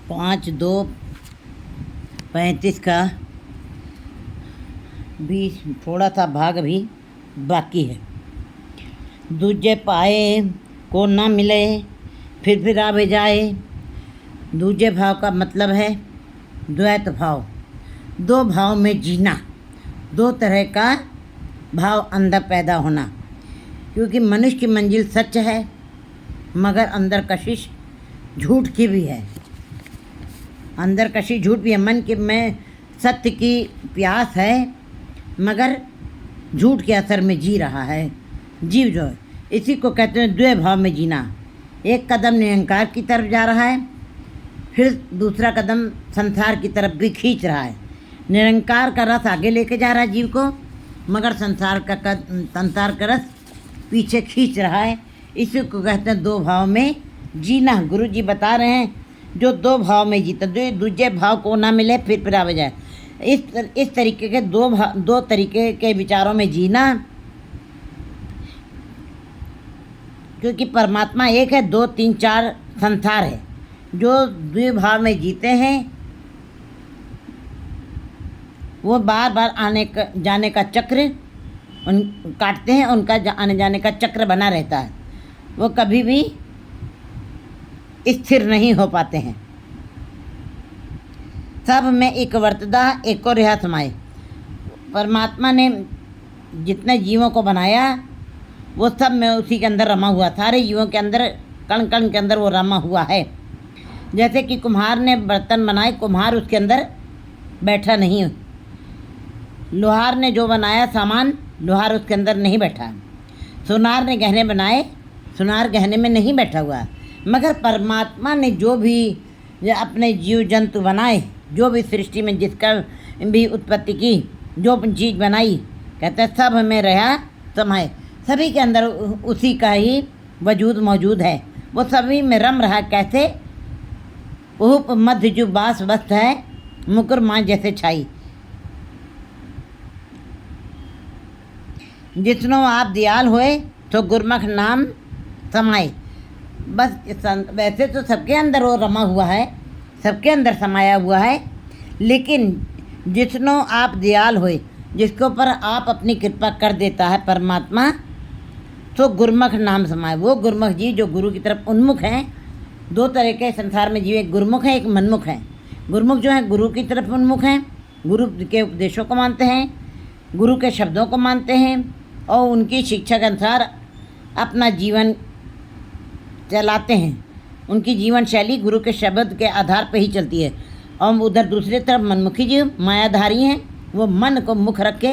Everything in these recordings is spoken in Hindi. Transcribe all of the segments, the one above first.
5-2-35 का भी थोड़ा सा भाग भी बाकी है। दूजे पाए को ना मिले फिर आवे जाए। दूजे भाव का मतलब है द्वैत भाव, दो भाव में जीना, दो तरह का भाव अंदर पैदा होना। क्योंकि मनुष्य की मंजिल सच है मगर अंदर कशिश झूठ की भी है। अंदर कशिश झूठ भी है। मन के में सत्य की प्यास है मगर झूठ के असर में जी रहा है जीव जो है। इसी को कहते हैं द्वै भाव में जीना। एक कदम निरंकार की तरफ जा रहा है, फिर दूसरा कदम संसार की तरफ भी खींच रहा है। निरंकार का रस आगे लेके जा रहा है जीव को, मगर संसार का रस पीछे खींच रहा है। इसी को कहते हैं दो भाव में जीना। गुरु जी बता रहे हैं जो दो भाव में जीता, दूजे भाव को ना मिले फिर आवे जाए। इस तरीके के दो तरीके के विचारों में जीना। क्योंकि परमात्मा एक है, 2, 3, 4 संसार है। जो द्विभाव में जीते हैं वो बार बार जाने का चक्र काटते हैं। उनका आने जाने का चक्र बना रहता है। वो कभी भी स्थिर नहीं हो पाते हैं। सब में एक वर्तदा एक को रिहा समाए। परमात्मा ने जितने जीवों को बनाया वो सब में उसी के अंदर रमा हुआ। सारे जीवों के अंदर कण कण के अंदर वो रमा हुआ है। जैसे कि कुम्हार ने बर्तन बनाए, कुम्हार उसके अंदर बैठा नहीं। लोहार ने जो बनाया सामान, लोहार उसके अंदर नहीं बैठा। सुनार ने गहने बनाए, सुनार गहने में नहीं बैठा हुआ। मगर परमात्मा ने जो भी अपने जीव जंतु बनाए, जो भी सृष्टि में जिसका भी उत्पत्ति की, जो चीज़ बनाई, कहते हैं सब में रहा समाए। सभी के अंदर उसी का ही वजूद मौजूद है। वो सभी में रम रहा। कैसे? उप मध्य जो बास वस्त है, मुकुर माँ जैसे छाई। जिसनो आप दयाल होए तो गुरमुख नाम समाए। बस वैसे तो सबके अंदर वो रमा हुआ है, सबके अंदर समाया हुआ है। लेकिन जिसनो आप दयाल होए, जिसके ऊपर आप अपनी कृपा कर देता है परमात्मा, तो गुरमुख नाम समाए। वो गुरमुख जी जो गुरु की तरफ उन्मुख हैं। दो तरह के संसार में जीव, एक गुरमुख है, एक मनमुख है। गुरमुख जो है गुरु की तरफ उन्मुख हैं, गुरु के उपदेशों को मानते हैं, गुरु के शब्दों को मानते हैं और उनकी शिक्षा के अनुसार अपना जीवन चलाते हैं। उनकी जीवन शैली गुरु के शब्द के आधार पर ही चलती है। और उधर दूसरी तरफ मनमुखी जीव मायाधारी हैं। वो मन को मुख रख के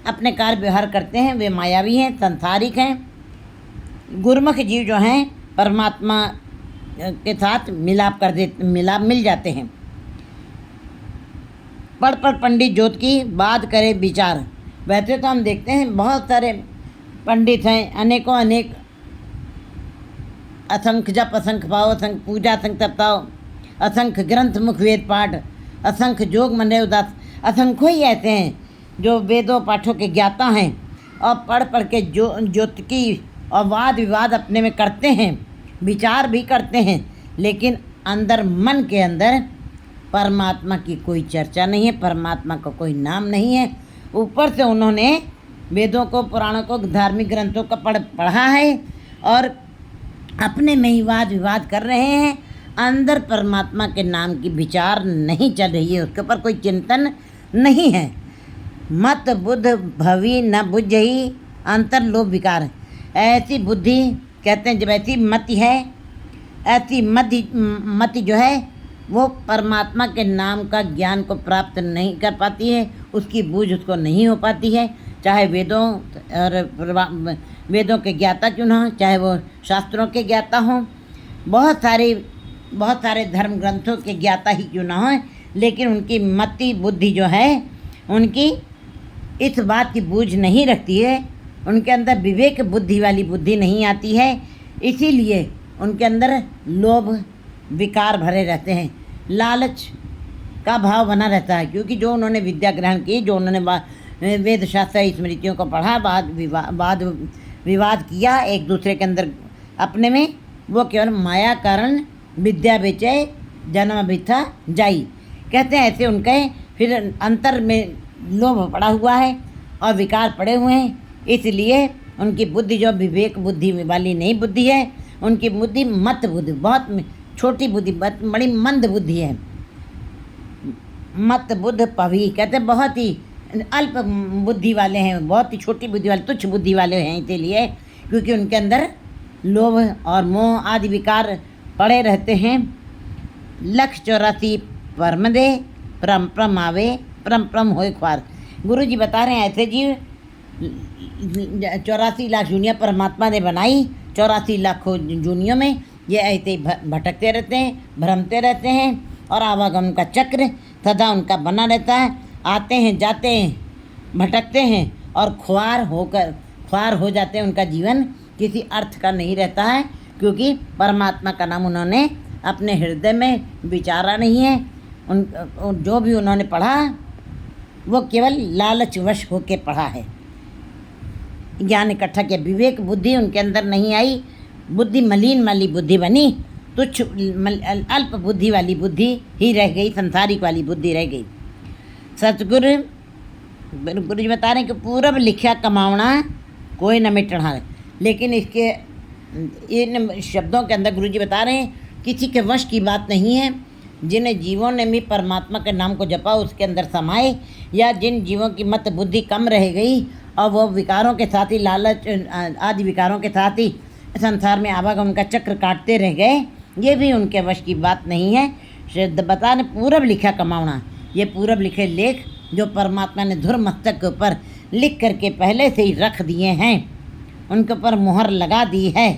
अपने कार्य व्यवहार करते हैं। वे मायावी हैं, संसारिक हैं। गुरमुख जीव जो हैं परमात्मा के साथ मिलाप मिल जाते हैं। पढ़ पंडित ज्योत की बात करे विचार। वैसे तो हम देखते हैं बहुत सारे पंडित हैं, अनेकों अनेक असंख्य जप, असंख्य भाव, असंख्य पूजा, असंख्य तपताव, असंख्य ग्रंथ मुख वेद पाठ, असंख्य जोग मंडे उदास। असंख्य ही ऐसे हैं जो वेदों पाठों के ज्ञाता हैं और पढ़ के ज्योतिकी और वाद विवाद अपने में करते हैं, विचार भी करते हैं। लेकिन अंदर मन के अंदर परमात्मा की कोई चर्चा नहीं है, परमात्मा का कोई नाम नहीं है। ऊपर से उन्होंने वेदों को, पुराणों को, धार्मिक ग्रंथों को पढ़ा है और अपने में ही वाद विवाद कर रहे हैं। अंदर परमात्मा के नाम की विचार नहीं चल रही है, उसके ऊपर कोई चिंतन नहीं है। मत बुद्ध भवी न बुझई अंतर लोभ विकार। ऐसी बुद्धि कहते हैं जब ऐसी मति है, ऐसी मति जो है वो परमात्मा के नाम का ज्ञान को प्राप्त नहीं कर पाती है, उसकी बूझ उसको नहीं हो पाती है। चाहे वेदों के ज्ञाता क्यों ना हो, चाहे वो शास्त्रों के ज्ञाता हों, बहुत सारे धर्म ग्रंथों के ज्ञाता ही क्यों ना हो, लेकिन उनकी मति बुद्धि जो है उनकी इस बात की बूझ नहीं रखती है। उनके अंदर विवेक बुद्धि वाली बुद्धि नहीं आती है। इसीलिए उनके अंदर लोभ विकार भरे रहते हैं, लालच का भाव बना रहता है। क्योंकि जो उन्होंने विद्या ग्रहण की, जो उन्होंने वेद शास्त्र स्मृतियों को पढ़ा, वाद विवाद किया एक दूसरे के अंदर अपने में, वो केवल माया कारण विद्या बेचे जन्म बिथा जाई। कहते हैं ऐसे उनके फिर अंतर में लोभ पड़ा हुआ है और विकार पड़े हुए हैं, इसलिए उनकी बुद्धि जो विवेक बुद्धि वाली नहीं बुद्धि है, उनकी बुद्धि मत बुद्धि, बहुत छोटी बुद्धि, बड़ी मंद बुद्धि है। मत बुद्ध पवी, कहते बहुत ही अल्प बुद्धि वाले हैं, बहुत ही छोटी बुद्धि वाले, तुच्छ बुद्धि वाले हैं, इसीलिए क्योंकि उनके अंदर लोभ और मोह आदि विकार पड़े रहते हैं। 184 परम दे परम परम आवे परम परम होए ख्वार। गुरु जी बता रहे हैं ऐसे जीव 84 लाख जूनिया परमात्मा ने बनाई, 84 लाखों जूनियों में ये ऐसे भटकते रहते हैं, भ्रमते रहते हैं और आवागमन का चक्र सदा उनका बना रहता है। आते हैं जाते हैं, भटकते हैं और ख्वार हो जाते हैं। उनका जीवन किसी अर्थ का नहीं रहता है, क्योंकि परमात्मा का नाम उन्होंने अपने हृदय में विचारा नहीं है। जो भी उन्होंने पढ़ा वो केवल लालचवश होकर पढ़ा है, ज्ञान इकट्ठा किया, विवेक बुद्धि उनके अंदर नहीं आई। बुद्धि मलिन वाली बुद्धि बनी, तुच्छ अल्प बुद्धि वाली बुद्धि ही रह गई, संसारिक वाली बुद्धि रह गई। सतगुरु गुरु जी बता रहे हैं कि पूरब लिखा कमावना कोई न मिटना, लेकिन इसके इन शब्दों के अंदर गुरु जी बता रहे हैं किसी के वश की बात नहीं है। जिन जीवों ने भी परमात्मा के नाम को जपा उसके अंदर समाए, या जिन जीवों की मत बुद्धि कम रह गई और वो विकारों के साथ ही लालच आदि विकारों के साथ ही संसार में आवागमन का चक्र काटते रह गए, ये भी उनके वश की बात नहीं है। श्रद्ध बता ने पूरब लिखा कमावना, ये पूरब लिखे लेख जो परमात्मा ने धुर मस्तक के ऊपर लिख करके पहले से ही रख दिए हैं, उनके ऊपर मुहर लगा दी है।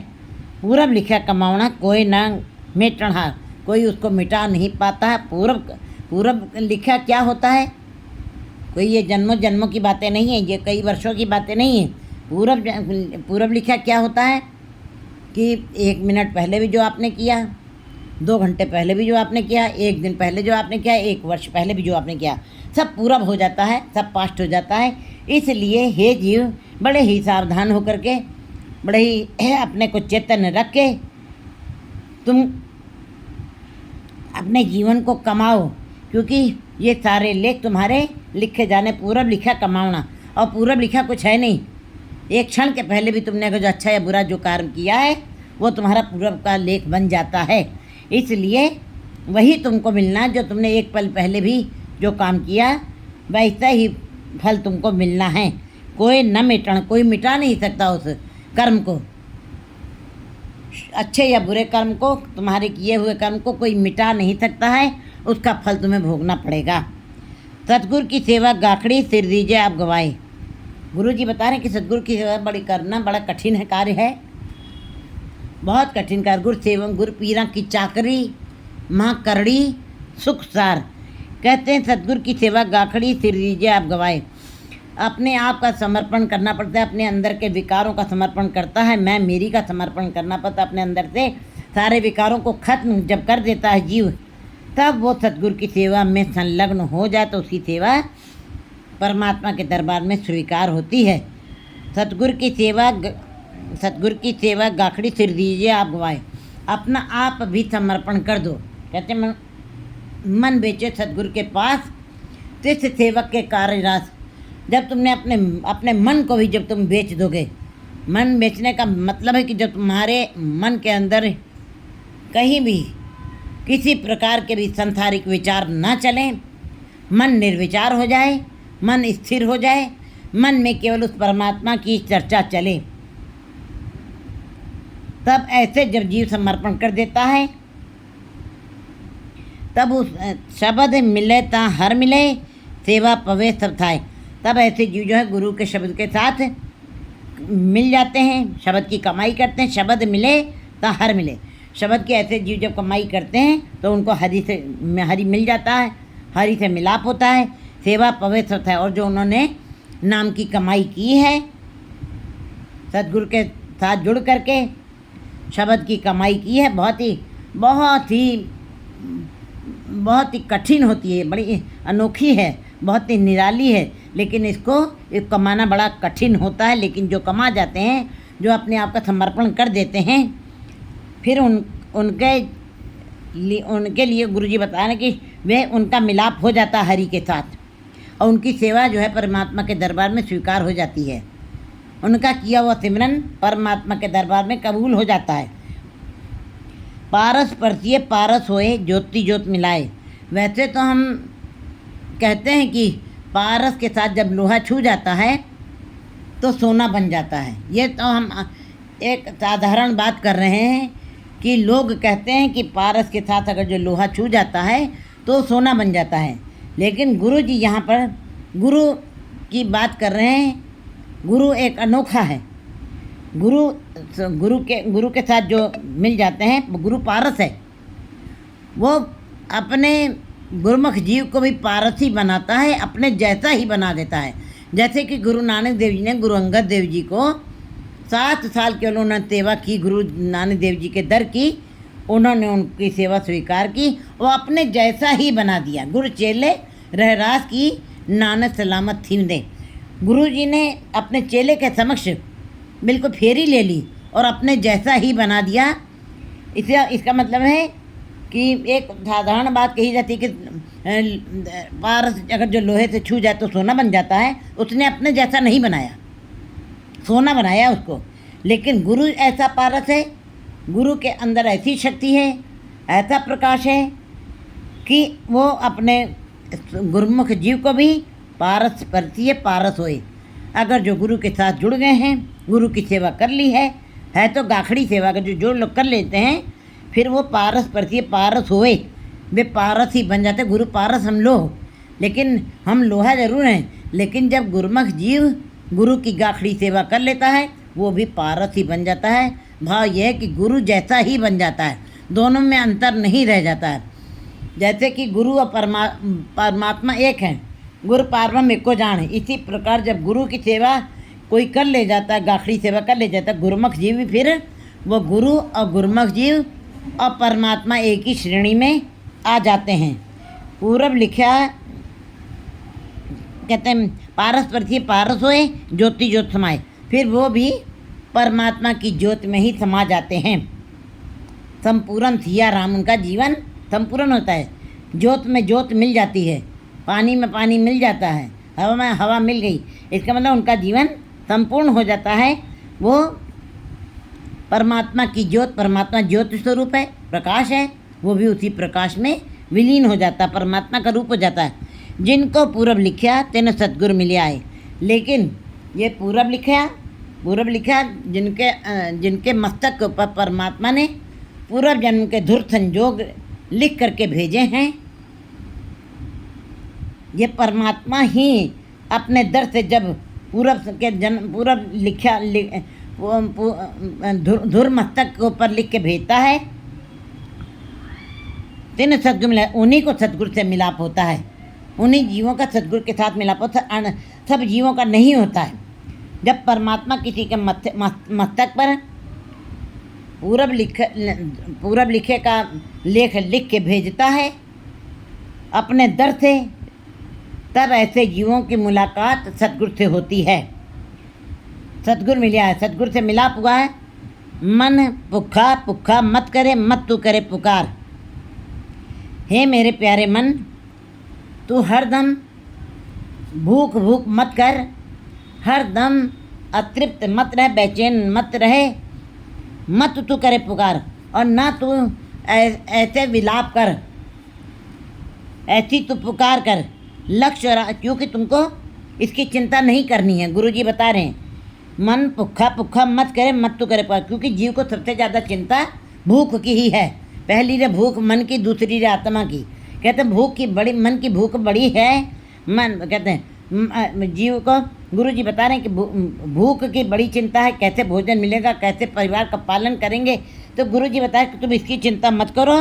पूरब लिखा कमावना कोई न मिटना, कोई उसको मिटा नहीं पाता है। पूरब लिखा क्या होता है? कोई ये जन्मों जन्मों की बातें नहीं है, ये कई वर्षों की बातें नहीं है। पूरब लिखा क्या होता है कि 1 मिनट पहले भी जो आपने किया, 2 घंटे पहले भी जो आपने किया, 1 दिन पहले जो आपने किया, 1 वर्ष पहले भी जो आपने किया, सब पूरब हो जाता है, सब पास्ट हो जाता है। इसलिए हे जीव बड़े ही सावधान होकर के, बड़े ही अपने को चेतन रख के तुम अपने जीवन को कमाओ, क्योंकि ये सारे लेख तुम्हारे लिखे जाने। पूरब लिखा कमावना, और पूरब लिखा कुछ है नहीं। एक क्षण के पहले भी तुमने जो अच्छा या बुरा जो कर्म किया है वो तुम्हारा पूरब का लेख बन जाता है। इसलिए वही तुमको मिलना जो तुमने एक पल पहले भी जो काम किया, वैसा ही फल तुमको मिलना है। कोई न मिटना, कोई मिटा नहीं सकता उस कर्म को, अच्छे या बुरे कर्म को, तुम्हारे किए हुए कर्म को कोई मिटा नहीं सकता है, उसका फल तुम्हें भोगना पड़ेगा। सतगुरु की सेवा गाखड़ी सिर दीजिए आप गवाए। गुरु जी बता रहे हैं कि सतगुरु की सेवा बड़ी करना बड़ा कठिन है, कार्य है, बहुत कठिन कार्य। गुरु सेवा गुरु पीरा की चाकरी माँ करड़ी सुख सार। कहते हैं सतगुरु की सेवा गाखड़ी सिर दीजिए आप गवाए। अपने आप का समर्पण करना पड़ता है, अपने अंदर के विकारों का समर्पण करता है, मैं मेरी का समर्पण करना पड़ता है। अपने अंदर से सारे विकारों को खत्म जब कर देता है जीव, तब वो सतगुरु की सेवा में संलग्न हो जाए तो उसकी सेवा परमात्मा के दरबार में स्वीकार होती है। सतगुरु की सेवा गाखड़ी सिर दीजिए आप गवाए। अपना आप भी समर्पण कर दो। कहते मन बेचे सतगुरु के पास, तिस सेवक के कार्य रास। जब तुमने अपने मन को भी जब तुम बेच दोगे, मन बेचने का मतलब है कि जब तुम्हारे मन के अंदर कहीं भी किसी प्रकार के भी सांसारिक विचार ना चलें, मन निर्विचार हो जाए, मन स्थिर हो जाए, मन में केवल उस परमात्मा की चर्चा चले, तब ऐसे जब जीव समर्पण कर देता है, तब उस शब्द मिले ता हर मिले, सेवा पवे सब थाए। तब ऐसे जीव जो है गुरु के शब्द के साथ मिल जाते हैं, शब्द की कमाई करते हैं। शब्द मिले ता हर मिले, शब्द के ऐसे जीव जब कमाई करते हैं तो उनको हरि मिल जाता है, हरि से मिलाप होता है, सेवा पवित्र होता है। और जो उन्होंने नाम की कमाई की है, सतगुरु के साथ जुड़ करके शब्द की कमाई की है, बहुत ही कठिन होती है, बड़ी अनोखी है, बहुत ही निराली है, लेकिन इसको कमाना बड़ा कठिन होता है। लेकिन जो कमा जाते हैं, जो अपने आप का समर्पण कर देते हैं, फिर उनके उनके लिए गुरुजी बता रहे कि वह उनका मिलाप हो जाता है हरि के साथ, और उनकी सेवा जो है परमात्मा के दरबार में स्वीकार हो जाती है। उनका किया हुआ सिमरन परमात्मा के दरबार में कबूल हो जाता है। पारस परसिए पारस होए, ज्योति ज्योत मिलाए। वैसे तो हम कहते हैं कि पारस के साथ जब लोहा छू जाता है तो सोना बन जाता है। ये तो हम एक साधारण बात कर रहे हैं कि लोग कहते हैं कि पारस के साथ अगर जो लोहा छू जाता है तो सोना बन जाता है, लेकिन गुरु जी यहाँ पर गुरु की बात कर रहे हैं। गुरु एक अनोखा है। गुरु के साथ जो मिल जाते हैं वो गुरु पारस है। वो अपने गुरुमुख जीव को भी पारस ही बनाता है, अपने जैसा ही बना देता है। जैसे कि गुरु नानक देव जी ने गुरु अंगद देव जी को 7 साल केवल उन्होंने सेवा की, गुरु नानक देव जी के दर की, उन्होंने उनकी सेवा स्वीकार की, वो अपने जैसा ही बना दिया। गुरु चेले रहरास की नानक सलामत थीम दे। गुरु जी ने अपने चेले के समक्ष बिल्कुल फेरी ले ली और अपने जैसा ही बना दिया। इसका मतलब है कि एक साधारण बात कही जाती है कि पारस अगर जो लोहे से छू जाए तो सोना बन जाता है। उसने अपने जैसा नहीं बनाया, सोना बनाया उसको। लेकिन गुरु ऐसा पारस है, गुरु के अंदर ऐसी शक्ति है, ऐसा प्रकाश है कि वो अपने गुरुमुख जीव को भी पारस परसिए पारस होए। अगर जो गुरु के साथ जुड़ गए हैं, गुरु की सेवा कर ली है तो गाखड़ी सेवा अगर जो लोग कर लेते हैं, फिर वो पारस परसिए पारस होए, वे पारस ही बन जाते। गुरु पारस हम लोग, लेकिन हम लोहा जरूर हैं, लेकिन जब गुरुमुख जीव गुरु की गाखड़ी सेवा कर लेता है वो भी पारस ही बन जाता है। भाव यह है कि गुरु जैसा ही बन जाता है, दोनों में अंतर नहीं रह जाता है। जैसे कि गुरु और परमात्मा एक हैं, गुरु पारब्रह्म एको जान है। इसी प्रकार जब गुरु की सेवा कोई कर ले जाता है, गाखड़ी सेवा कर ले जाता है, गुरुमुख जीव भी फिर वो गुरु और गुरुमुख जीव और परमात्मा एक ही श्रेणी में आ जाते हैं। पूरब लिखा कहते हैं पारस परसिए पारस होए, ज्योति ज्योत समाए। फिर वो भी परमात्मा की ज्योत में ही समा जाते हैं। संपूर्ण सिया राम, उनका जीवन संपूर्ण होता है। ज्योत में ज्योत मिल जाती है, पानी में पानी मिल जाता है, हवा में हवा मिल गई। इसका मतलब उनका जीवन संपूर्ण हो जाता है। वो परमात्मा की ज्योत, परमात्मा ज्योति स्वरूप है, प्रकाश है, वो भी उसी प्रकाश में विलीन हो जाता है, परमात्मा का रूप हो जाता है। जिनको पूरब लिखा तेन सतगुरु मिले आए। लेकिन ये पूरब लिखा जिनके मस्तक के ऊपर परमात्मा ने पूर्व जन्म के धुर संजोग लिख करके भेजे हैं। ये परमात्मा ही अपने दर से जब पूरब लिखा धुर मस्तक के ऊपर लिख के भेजता है, तीन सदगुरु मिला, उन्हीं को सदगुरु से मिलाप होता है। उन्हीं जीवों का सदगुरु के साथ मिलाप होता है, सब जीवों का नहीं होता है। जब परमात्मा किसी के मस्तक पर पूरब लिखे का लेख लिख के भेजता है अपने दर से, तब ऐसे जीवों की मुलाकात सतगुरु से होती है। सतगुरु मिला है, सतगुरु से मिलाप हुआ है। मन भूखा भूखा मत करे, मत तू करे पुकार। हे मेरे प्यारे मन, तू हरदम भूख भूख मत कर, हरदम अतृप्त मत रह, बेचैन मत रहे, मत तू करे पुकार। और ना तू ऐसे विलाप कर, ऐसी तू पुकार कर लक्ष्य, क्योंकि तुमको इसकी चिंता नहीं करनी है। गुरुजी बता रहे हैं मन भूखा भूखा मत करे, मत तू करे पुकार, क्योंकि जीव को सबसे ज़्यादा चिंता भूख की ही है। पहली रे भूख मन की, दूसरी रे आत्मा की। कहते हैं भूख की बड़ी, मन की भूख बड़ी है। मन कहते हैं जीव को गुरुजी बता रहे हैं कि भूख की बड़ी चिंता है, कैसे भोजन मिलेगा, कैसे परिवार का पालन करेंगे। तो गुरुजी बताया कि तुम इसकी चिंता मत करो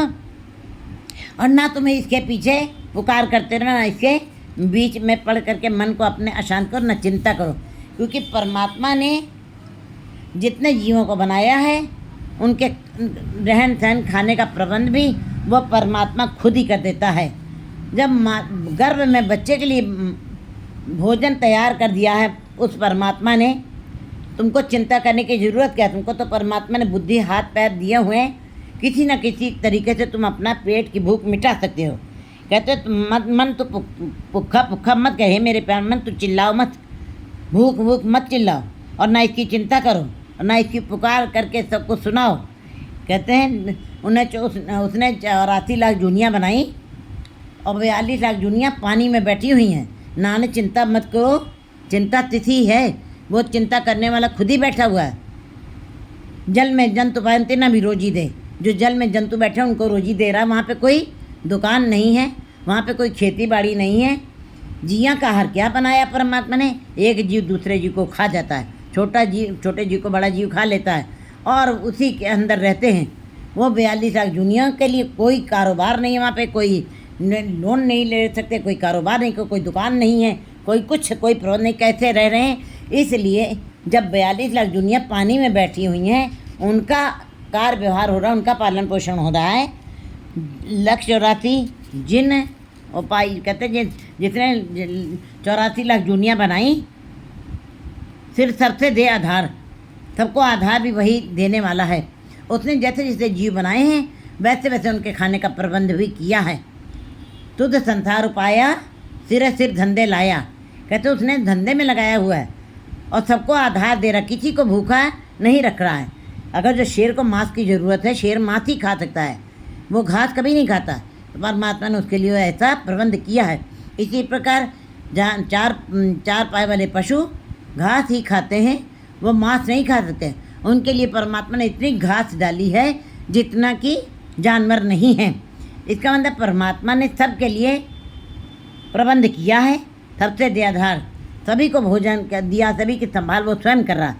और ना तुम्हें इसके पीछे पुकार करते रहो, ना इसके बीच में पढ़ करके मन को अपने अशांत करो, ना चिंता करो। क्योंकि परमात्मा ने जितने जीवों को बनाया है उनके रहन सहन खाने का प्रबंध भी वह परमात्मा खुद ही कर देता है। जब गर्भ में बच्चे के लिए भोजन तैयार कर दिया है उस परमात्मा ने, तुमको चिंता करने की ज़रूरत क्या है? तुमको तो परमात्मा ने बुद्धि हाथ पैर दिए हुए हैं किसी न किसी तरीके से तुम अपना पेट की भूख मिटा सकते हो। कहते मत मन तो भूखा भूखा मत कहे मेरे प्यार, मन तो चिल्लाओ मत, भूख भूख मत चिल्लाओ, और ना इसकी चिंता करो, और ना इसकी पुकार करके सबको सुनाओ। कहते हैं उसने 84 लाख जूनियाँ बनाई और 42 लाख जूनियाँ पानी में बैठी हुई हैं। नाने चिंता मत करो, चिंता तिथि है, वो चिंता करने वाला खुद ही बैठा हुआ है। जल में जंतु पालते ना भी रोजी दे, जो जल में जंतु बैठे हैं उनको रोजी दे रहा है। वहाँ पे कोई दुकान नहीं है, वहाँ पे कोई खेती बाड़ी नहीं है। जिया का आहार क्या बनाया परमात्मा ने? एक जीव दूसरे जीव को खा जाता है, छोटे जीव को बड़ा जीव खा लेता है और उसी के अंदर रहते हैं। वो 42 लाख दुनिया के लिए कोई कारोबार नहीं है, वहाँ पे कोई लोन नहीं ले सकते, कोई कारोबार नहीं, कोई दुकान नहीं है, कोई कुछ, कोई प्रबंध नहीं, कैसे रह रहे हैं? इसलिए जब 42 लाख दुनिया पानी में बैठी हुई हैं, उनका कार व्यवहार हो रहा है, उनका पालन पोषण हो रहा है। लक्ष्य 84 जिन और पाई, कहते जिसने 84 लाख जूनियाँ बनाई, सिर्फ सबसे दे आधार, सबको आधार भी वही देने वाला है। उसने जैसे जैसे जीव बनाए हैं वैसे वैसे उनके खाने का प्रबंध भी किया है। तुझ संसार उपाया सिरे सिर धंधे लाया, कहते उसने धंधे में लगाया हुआ है और सबको आधार दे रहा, किसी को भूखा नहीं रख रहा है। अगर जो शेर को मांस की ज़रूरत है, शेर मांस ही खा सकता है, वो घास कभी नहीं खाता, तो परमात्मा ने उसके लिए ऐसा प्रबंध किया है। इसी प्रकार जहाँ चार पाए वाले पशु घास ही खाते हैं, वो मांस नहीं खा सकते, उनके लिए परमात्मा ने इतनी घास डाली है जितना कि जानवर नहीं हैं। इसका मतलब परमात्मा ने सबके लिए प्रबंध किया है, सबसे दे आधार, सभी को भोजन दिया, सभी की संभाल वो स्वयं कर रहा।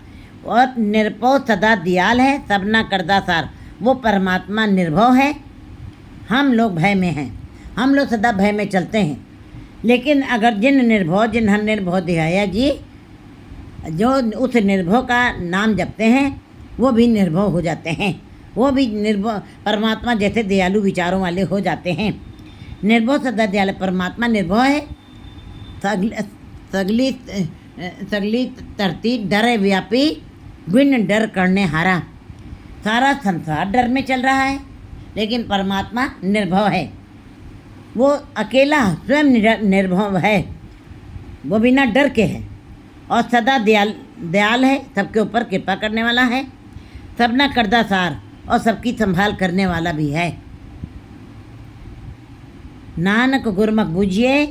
और निर्भव सदा दयाल है, सबना करदा सार, वो परमात्मा निर्भव है, हम लोग भय में हैं, हम लोग सदा भय में चलते हैं। लेकिन अगर जिन निर्भव दिहाया जी, जो उस निर्भव का नाम जपते हैं वो भी निर्भव हो जाते हैं, वो भी निर्भव परमात्मा जैसे दयालु विचारों वाले हो जाते हैं। निर्भव सदा दयालु, परमात्मा निर्भव है, सगली धरती डर व्यापी, बिन डर करने हारा। सारा संसार डर में चल रहा है, लेकिन परमात्मा निर्भव है, वो अकेला स्वयं निर्भव है, वो बिना डर के है और सदा दयाल है, सबके ऊपर कृपा करने वाला है, सबना करदा सार, और सबकी संभाल करने वाला भी है। नानक गुरमुख बूझिए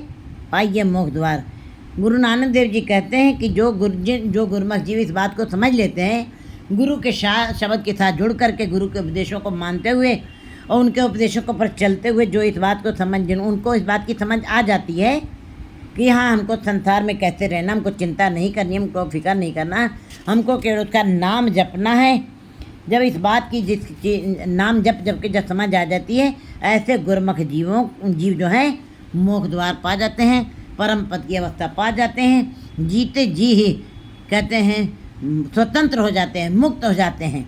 पाइए मोक्ष द्वार। गुरु नानक देव जी कहते हैं कि जो गुरमुख जीव इस बात को समझ लेते हैं, गुरु के शब्द के साथ जुड़ करके गुरु के उपदेशों को मानते हुए और उनके उपदेशों को पर चलते हुए जो इस बात को उनको इस बात की समझ आ जाती है कि हाँ, हमको संसार में कैसे रहना, हमको चिंता नहीं करनी, हमको फिक्र नहीं करना, हमको केवल उसका नाम जपना है। जब इस बात की नाम जप के जब समझ आ जाती है, ऐसे गुरमुख जीव जो हैं मोक्ष द्वार पा जाते हैं, परम पद की अवस्था पा जाते हैं, जीते जी ही कहते हैं स्वतंत्र हो जाते हैं, मुक्त हो जाते हैं।